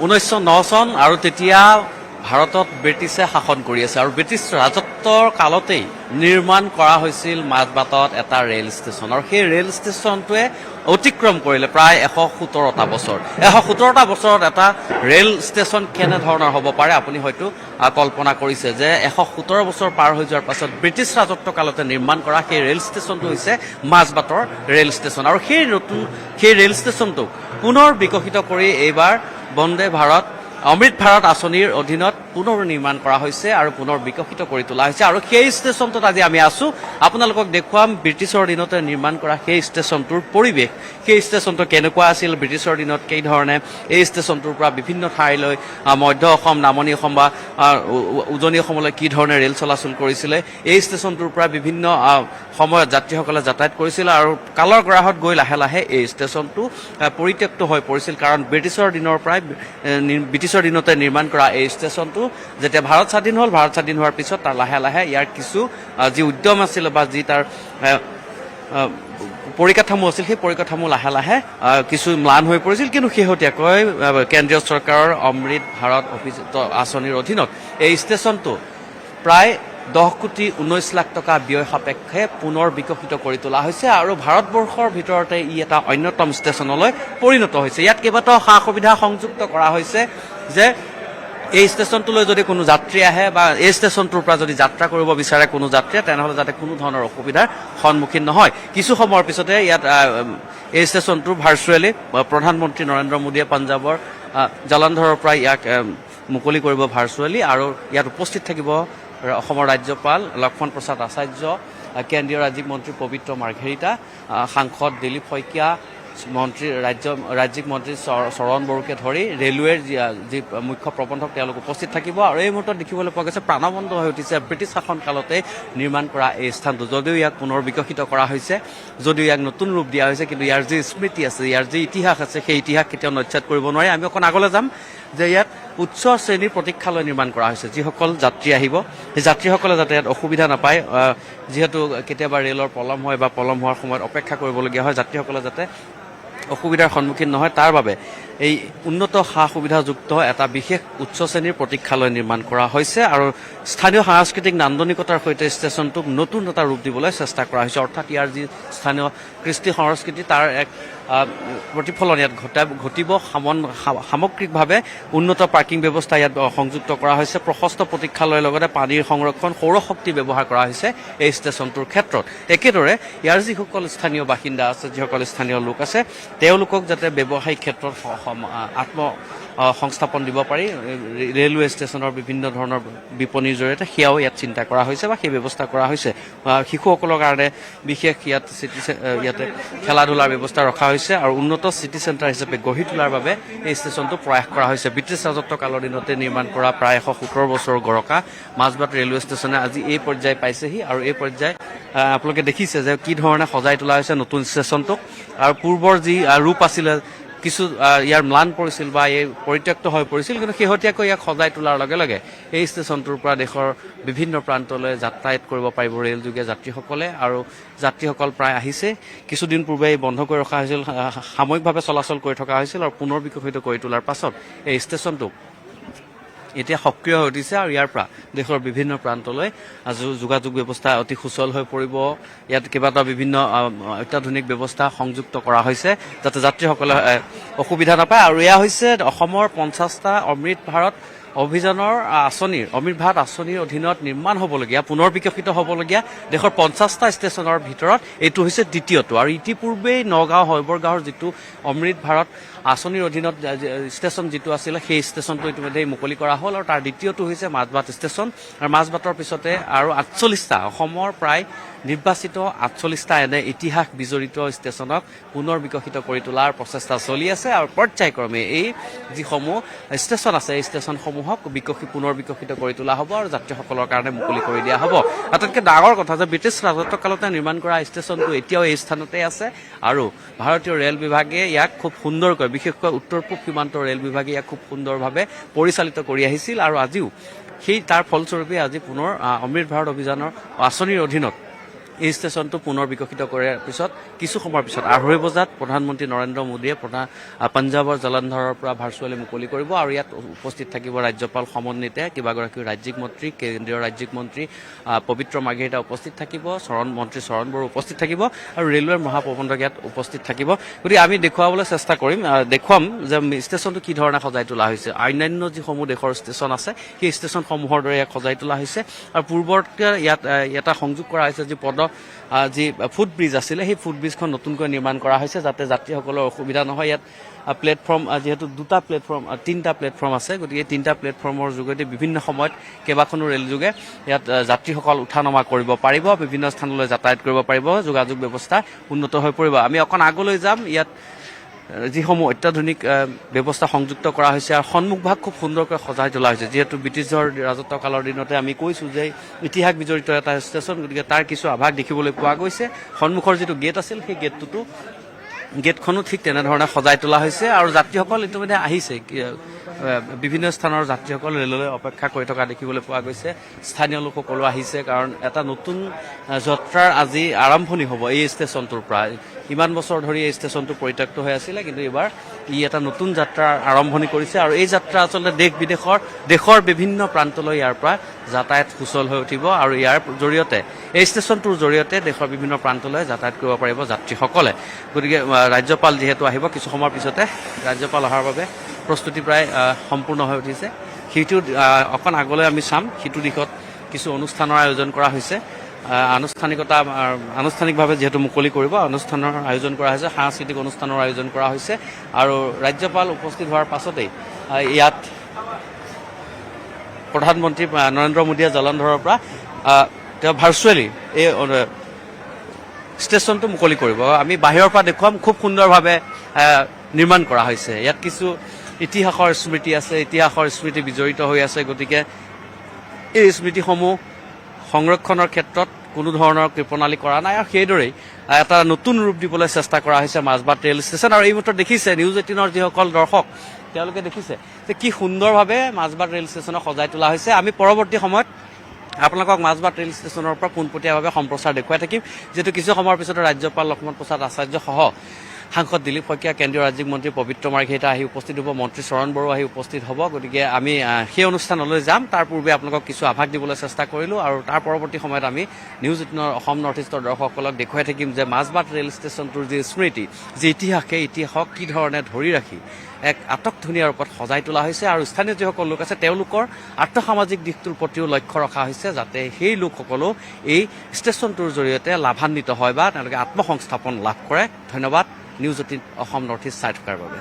1909 চন আৰু তেতিয়া ভাৰতত ব্ৰিটিছে শাসন কৰি আছে আৰু ব্ৰিটিছ ৰাজত্বৰ কালতেই নিৰ্মাণ কৰা হৈছিল মাজবাটত এটা ৰেল ষ্টেচন আৰু সেই ৰেল ষ্টেচনটোৱে অতিক্ৰম কৰিলে প্ৰায় 117টা বছৰ 117টা বছৰত এটা ৰেল ষ্টেচন কেনেধৰণৰ হ'ব পাৰে আপুনি হয়তো কল্পনা কৰিছে যে 117 বছৰ পাৰ হৈ যোৱাৰ পাছত ব্ৰিটিছ ৰাজত্ব কালতে নিৰ্মাণ কৰা সেই ৰেল ষ্টেচনটো হৈছে মাজবাটৰ ৰেল ষ্টেচন আৰু সেই ৰেল ষ্টেচনটোক পুনৰ বিকশিত কৰি এইবাৰ বন্দে ভাৰত অমৃত ভাৰত আঁচনিৰ অধীনত পুনৰ নিৰ্মাণ কৰা হৈছে আৰু পুনৰ বিকশিত কৰি তোলা হৈছে আৰু সেই ষ্টেচনটোত আজি আমি আছোঁ আপোনালোকক দেখুৱাম ব্ৰিটিছৰ দিনতে নিৰ্মাণ কৰা সেই ষ্টেচনটোৰ পৰিৱেশ সেই ষ্টেচনটো কেনেকুৱা আছিল ব্ৰিটিছৰ দিনত কেইধৰণে এই ষ্টেচনটোৰ পৰা বিভিন্ন ঠাইলৈ মধ্য অসম নামনি অসম বা উজনি অসমলৈ কি ধৰণে ৰেল চলাচল কৰিছিলে এই ষ্টেচনটোৰ পৰা বিভিন্ন সময়ত যাত্ৰীসকলে যাতায়াত কৰিছিল আৰু কালৰ গ্ৰাহত গৈ লাহে লাহে এই ষ্টেচনটো পৰিত্যক্ত হৈ পৰিছিল কাৰণ ব্ৰিটিছৰ দিনৰ পৰাই ব্ৰিটিছৰ দিনতে নিৰ্মাণ কৰা এই ষ্টেচনটো যেতিয়া ভাৰত স্বাধীন হ'ল ভাৰত স্বাধীন হোৱাৰ পিছত তাৰ লাহে লাহে ইয়াৰ কিছু যি উদ্যম আছিল বা যি তাৰ পৰিকাঠামো আছিল সেই পৰিকাঠামো লাহে লাহে কিছু ম্লান হৈ পৰিছিল কিন্তু শেহতীয়াকৈ কেন্দ্ৰীয় চৰকাৰৰ অমৃত ভাৰত আঁচনিৰ অধীনত এই ষ্টেচনটো প্ৰায় 10 কোটি 19 লাখ টকা ব্যয় সাপেক্ষে পুনৰ বিকশিত কৰি তোলা হৈছে আৰু ভাৰতবৰ্ষৰ ভিতৰতে ই এটা অন্যতম ষ্টেচনলৈ পৰিণত হৈছে ইয়াত কেইবাটাও সা সুবিধা সংযুক্ত কৰা হৈছে যে এই ষ্টেচনটোলৈ যদি কোনো যাত্ৰী আহে বা এই ষ্টেচনটোৰ পৰা যদি যাত্ৰা কৰিব বিচাৰে কোনো যাত্ৰীয়ে তেনেহ'লে যাতে কোনো ধৰণৰ অসুবিধাৰ সন্মুখীন নহয় কিছু সময়ৰ পিছতে ইয়াত এই ষ্টেচনটো ভাৰ্চুৱেলি প্ৰধানমন্ত্ৰী নৰেন্দ্ৰ মোদীয়ে পঞ্জাৱৰ জালন্ধৰৰ পৰা ইয়াক মুকলি কৰিব ভাৰ্চুৱেলি আৰু ইয়াত উপস্থিত থাকিব অসমৰ ৰাজ্যপাল লক্ষ্মণ প্ৰসাদ আচাৰ্য কেন্দ্ৰীয় ৰাজ্যিক মন্ত্ৰী পবিত্ৰ মাৰ্ঘেৰিটা সাংসদ দিলীপ শইকীয়া ৰাজ্যিক মন্ত্ৰী চৰণ বড়োকে ধৰি ৰেলৱেৰ যি মুখ্য প্ৰবন্ধক তেওঁলোক উপস্থিত থাকিব আৰু এই মুহূৰ্তত দেখিবলৈ পোৱা গৈছে প্ৰাণবন্ত হৈ উঠিছে ব্ৰিটিছ শাসন কালতে নিৰ্মাণ কৰা এই স্থানটো যদিও ইয়াক পুনৰ বিকশিত কৰা হৈছে যদিও ইয়াক নতুন ৰূপ দিয়া হৈছে কিন্তু ইয়াৰ যি স্মৃতি আছে ইয়াৰ যি ইতিহাস আছে সেই ইতিহাস কেতিয়াও নচ্ছাত কৰিব নোৱাৰি আমি অকণ আগলৈ যাম যে ইয়াত উচ্চ শ্ৰেণীৰ প্ৰতীক্ষালয় নিৰ্মাণ কৰা হৈছে যিসকল যাত্ৰী আহিব সেই যাত্ৰীসকলে যাতে ইয়াত অসুবিধা নাপায় যিহেতু কেতিয়াবা ৰেলৰ পলম হয় বা পলম হোৱাৰ সময়ত অপেক্ষা কৰিবলগীয়া হয় যাত্ৰীসকলে যাতে অসুবিধাৰ সন্মুখীন নহয় তাৰ বাবে এই উন্নত সা সুবিধাযুক্ত এটা বিশেষ উচ্চ শ্ৰেণীৰ প্ৰতীক্ষালয় নিৰ্মাণ কৰা হৈছে আৰু স্থানীয় সাংস্কৃতিক নান্দনিকতাৰ সৈতে ষ্টেচনটোক নতুন এটা ৰূপ দিবলৈ চেষ্টা কৰা হৈছে অৰ্থাৎ ইয়াৰ যি স্থানীয় কৃষ্টি সংস্কৃতি তাৰ এক প্ৰতিফলন ইয়াত ঘটিব সামগ্ৰিকভাৱে উন্নত পাৰ্কিং ব্যৱস্থা ইয়াত সংযুক্ত কৰা হৈছে প্ৰশস্ত প্ৰতীক্ষালয়ৰ লগতে পানীৰ সংৰক্ষণ সৌৰশক্তি ব্যৱহাৰ কৰা হৈছে এই ষ্টেচনটোৰ ক্ষেত্ৰত একেদৰে ইয়াৰ যিসকল স্থানীয় বাসিন্দা আছে যিসকল স্থানীয় লোক আছে তেওঁলোকক যাতে ব্যৱসায়িক ক্ষেত্ৰত আত্ম সংস্থাপন দিব পাৰি ৰেলৱে ষ্টেচনৰ বিভিন্ন ধৰণৰ বিপণীৰ জৰিয়তে সেয়াও ইয়াত চিন্তা কৰা হৈছে বা সেই ব্যৱস্থা কৰা হৈছে শিশুসকলৰ কাৰণে বিশেষ ইয়াতে খেলা ধূলাৰ ব্যৱস্থা ৰখা হৈছে আৰু উন্নত চিটি চেণ্টাৰ হিচাপে গঢ়ি তোলাৰ বাবে এই ষ্টেচনটো প্ৰয়াস কৰা হৈছে ব্ৰিটিছ ৰাজত্ব কালৰ দিনতে নিৰ্মাণ কৰা প্ৰায় 117 বছৰৰ গৰকা মাজবাট ৰেলৱে ষ্টেচনে আজি এই পৰ্যায় পাইছেহি আৰু এই পৰ্যায় আপোনালোকে দেখিছে যে কি ধৰণে সজাই তোলা হৈছে নতুন ষ্টেচনটোক আৰু পূৰ্বৰ যি ৰূপ আছিলে কিছু ইয়াৰ ম্লান পৰিছিল বা এই পৰিত্যক্ত হৈ পৰিছিল কিন্তু শেহতীয়াকৈ ইয়াক সজাই তোলাৰ লগে লগে এই ষ্টেচনটোৰ পৰা দেশৰ বিভিন্ন প্ৰান্তলৈ যাতায়াত কৰিব পাৰিব ৰেলযোগে যাত্ৰীসকলে আৰু যাত্ৰীসকল প্ৰায় আহিছে কিছুদিন পূৰ্বে বন্ধ কৰি ৰখা হৈছিল সাময়িকভাৱে চলাচল কৰি থকা হৈছিল আৰু পুনৰ বিকশিত কৰি তোলাৰ পাছত এই ষ্টেচনটো এতিয়া সক্ৰিয় হৈ উঠিছে আৰু ইয়াৰ পৰা দেশৰ বিভিন্ন প্ৰান্তলৈ যোগাযোগ ব্যৱস্থা অতি সুচল হৈ পৰিব ইয়াত কেইবাটাও বিভিন্ন অত্যাধুনিক ব্যৱস্থা সংযুক্ত কৰা হৈছে যাতে যাত্ৰীসকলে অসুবিধা নাপায় আৰু এয়া হৈছে অসমৰ 50টা অমৃত ভাৰত অভিযানৰ অমৃত ভাৰত আঁচনিৰ অধীনত নিৰ্মাণ হ'বলগীয়া পুনৰ বিকশিত হ'বলগীয়া দেশৰ 50টা ষ্টেচনৰ ভিতৰত এইটো হৈছে দ্বিতীয়টো আৰু ইতিপূৰ্বেই নগাঁও হৈবৰগাঁৱৰ যিটো অমৃত ভাৰত আঁচনিৰ অধীনত ষ্টেচন যিটো আছিলে সেই ষ্টেচনটো ইতিমধ্যে মুকলি কৰা হ'ল আৰু তাৰ দ্বিতীয়টো হৈছে মাজবাট ষ্টেচন আৰু মাজবাটৰ পিছতে আৰু 48টা অসমৰ প্ৰায় নিৰ্বাচিত 48টা এনে ইতিহাস বিজড়িত ষ্টেচনক পুনৰ বিকশিত কৰি তোলাৰ প্ৰচেষ্টা চলি আছে আৰু পৰ্যায়ক্ৰমে এই যিসমূহ ষ্টেচন আছে এই ষ্টেচনসমূহক পুনৰ বিকশিত কৰি তোলা হ'ব আৰু যাত্ৰীসকলৰ কাৰণে মুকলি কৰি দিয়া হ'ব আটাইতকৈ ডাঙৰ কথা যে ব্ৰিটিছ ৰাজত্ব কালতে নিৰ্মাণ কৰা ষ্টেচনটো এতিয়াও এই স্থানতে আছে আৰু ভাৰতীয় ৰেল বিভাগে ইয়াক খুব সুন্দৰকৈ বিশেষকৈ উত্তৰ পূব সীমান্তৰ ৰেল বিভাগে ইয়াক খুব সুন্দৰভাৱে পৰিচালিত কৰি আহিছিল আৰু আজিও সেই তাৰ ফলস্বৰূপে আজি পুনৰ অমৃত ভাৰত অভিযানৰ আঁচনিৰ অধীনত এই ষ্টেচনটো পুনৰ বিকশিত কৰাৰ পিছত কিছু সময়ৰ পিছত 2:30 বজাত প্ৰধানমন্ত্ৰী নৰেন্দ্ৰ মোদীয়ে পঞ্জাৱৰ জলন্ধৰৰ পৰা ভাৰ্চুৱেলি মুকলি কৰিব আৰু ইয়াত উপস্থিত থাকিব ৰাজ্যপাল সমন্বিতে কেইবাগৰাকীও ৰাজ্যিক মন্ত্ৰী কেন্দ্ৰীয় ৰাজ্যিক মন্ত্ৰী পবিত্ৰ মাৰ্ঘেৰিটা উপস্থিত থাকিব মন্ত্ৰী চৰণ বড়ো উপস্থিত থাকিব আৰু ৰেলৱেৰ মহাপ্ৰবন্ধক ইয়াত উপস্থিত থাকিব গতিকে আমি দেখুৱাবলৈ চেষ্টা কৰিম দেখুৱাম যে ষ্টেচনটো কি ধৰণে সজাই তোলা হৈছে অন্যান্য যিসমূহ দেশৰ ষ্টেচন আছে সেই ষ্টেচনসমূহৰ দৰে ইয়াক সজাই তোলা হৈছে আৰু পূৰ্বতে ইয়াত এটা সংযোগ কৰা হৈছে যি ফুটব্ৰিজ আছিলে সেই ফুটব্ৰিজখন নতুনকৈ নিৰ্মাণ কৰা হৈছে যাতে যাত্ৰীসকলৰ অসুবিধা নহয় ইয়াত প্লেটফৰ্ম যিহেতু তিনিটা প্লেটফৰ্ম আছে গতিকে তিনিটা প্লেটফৰ্মৰ যোগেদি বিভিন্ন সময়ত কেইবাখনো ৰেলযোগে ইয়াত যাত্ৰীসকল উঠা নমা কৰিব পাৰিব বিভিন্ন স্থানলৈ যাতায়াত কৰিব পাৰিব যোগাযোগ ব্যৱস্থা উন্নত হৈ পৰিব আমি অকণ আগলৈ যাম ইয়াত যিসমূহ অত্যাধুনিক ব্যৱস্থা সংযুক্ত কৰা হৈছে আৰু সন্মুখ ভাগ খুব সুন্দৰকৈ সজাই তোলা হৈছে যিহেতু ব্ৰিটিছৰ ৰাজত্বকালৰ দিনতে আমি কৈছোঁ যে ইতিহাস বিজড়িত এটা ষ্টেচন গতিকে তাৰ কিছু আভাস দেখিবলৈ পোৱা গৈছে সন্মুখৰ যিটো গেট আছিল সেই গেটখনো ঠিক তেনেধৰণে সজাই তোলা হৈছে আৰু যাত্ৰীসকল ইতিমধ্যে আহিছে বিভিন্ন স্থানৰ যাত্ৰীসকল ৰেললৈ অপেক্ষা কৰি থকা দেখিবলৈ পোৱা গৈছে স্থানীয় লোকসকলো আহিছে কাৰণ এটা নতুন যাত্ৰাৰ আজি আৰম্ভণি হ'ব এই ষ্টেচনটোৰ পৰা ইমান বছৰ ধৰি এই ষ্টেচনটো পৰিত্যক্ত হৈ আছিলে কিন্তু এইবাৰ এটা নতুন যাত্ৰাৰ আৰম্ভণি কৰিছে আৰু এই যাত্ৰা আচলতে দেশৰ বিভিন্ন প্ৰান্তলৈ ইয়াৰ পৰা যাতায়াত সুচল হৈ উঠিব আৰু ইয়াৰ জৰিয়তে এই ষ্টেচনটোৰ জৰিয়তে দেশৰ বিভিন্ন প্ৰান্তলৈ যাতায়াত কৰিব পাৰিব যাত্ৰীসকলে গতিকে ৰাজ্যপাল যিহেতু আহিব কিছু সময়ৰ পিছতে ৰাজ্যপাল অহাৰ বাবে প্ৰস্তুতি প্ৰায় সম্পূৰ্ণ হৈ উঠিছে সিটো অকণ আগলৈ আমি চাম সিটো দিশত কিছু অনুষ্ঠানৰ আয়োজন কৰা হৈছে আনুষ্ঠানিকভাৱে যিহেতু মুকলি কৰিব অনুষ্ঠানৰ আয়োজন কৰা হৈছে সাংস্কৃতিক অনুষ্ঠানৰ আয়োজন কৰা হৈছে আৰু ৰাজ্যপাল উপস্থিত হোৱাৰ পাছতেই ইয়াত প্ৰধানমন্ত্ৰী নৰেন্দ্ৰ মোদীয়ে জলন্ধৰৰ পৰা তেওঁ ভাৰ্চুৱেলি এই ষ্টেচনটো মুকলি কৰিব আমি বাহিৰৰ পৰা দেখুৱাম খুব সুন্দৰভাৱে নিৰ্মাণ কৰা হৈছে ইয়াত কিছু ইতিহাসৰ স্মৃতি আছে ইতিহাসৰ স্মৃতি বিজড়িত হৈ আছে গতিকে এই স্মৃতিসমূহ সংৰক্ষণৰ ক্ষেত্ৰত কোনো ধৰণৰ কৃপণালী কৰা নাই আৰু সেইদৰেই এটা নতুন ৰূপ দিবলৈ চেষ্টা কৰা হৈছে মাজবাট ৰেল ষ্টেচন আৰু এই মুহূৰ্তত দেখিছে নিউজ 18ৰ যিসকল দৰ্শক তেওঁলোকে দেখিছে যে কি সুন্দৰভাৱে মাজবাট ৰেল ষ্টেচনক সজাই তোলা হৈছে আমি পৰৱৰ্তী সময়ত আপোনালোকক মাজবাট ৰেল ষ্টেচনৰ পৰা পোনপটীয়াভাৱে সম্প্ৰচাৰ দেখুৱাই থাকিম যিহেতু কিছু সময়ৰ পিছতে ৰাজ্যপাল লক্ষ্মণ প্ৰসাদ আচাৰ্যসহ সাংসদ দিলীপ শইকীয়া কেন্দ্ৰীয় ৰাজ্যিক মন্ত্ৰী পবিত্ৰ মাৰ্ঘেৰিটা আহি উপস্থিত হ'ব মন্ত্ৰী চৰণ বড়ো আহি উপস্থিত হ'ব গতিকে আমি সেই অনুষ্ঠানলৈ যাম তাৰ পূৰ্বে আপোনালোকক কিছু আভাস দিবলৈ চেষ্টা কৰিলোঁ আৰু তাৰ পৰৱৰ্তী সময়ত আমি নিউজ 18ৰ অসম নৰ্থ ইষ্টৰ দৰ্শকসকলক দেখুৱাই থাকিম যে মাজবাট ৰেল ষ্টেচনটোৰ যি স্মৃতি যি ইতিহাস সেই ইতিহাসক কি ধৰণে ধৰি ৰাখি এক আটকধুনীয়া ৰূপত সজাই তোলা হৈছে আৰু স্থানীয় যিসকল লোক আছে তেওঁলোকৰ আৰ্থসামাজিক দিশটোৰ প্ৰতিও লক্ষ্য ৰখা হৈছে যাতে সেই লোকসকলেও এই ষ্টেচনটোৰ জৰিয়তে লাভান্বিত হয় বা তেওঁলোকে আত্মসংস্থাপন লাভ কৰে ধন্যবাদ নিউজ 18 অসম নৰ্থ ইষ্ট চাই থকাৰ বাবে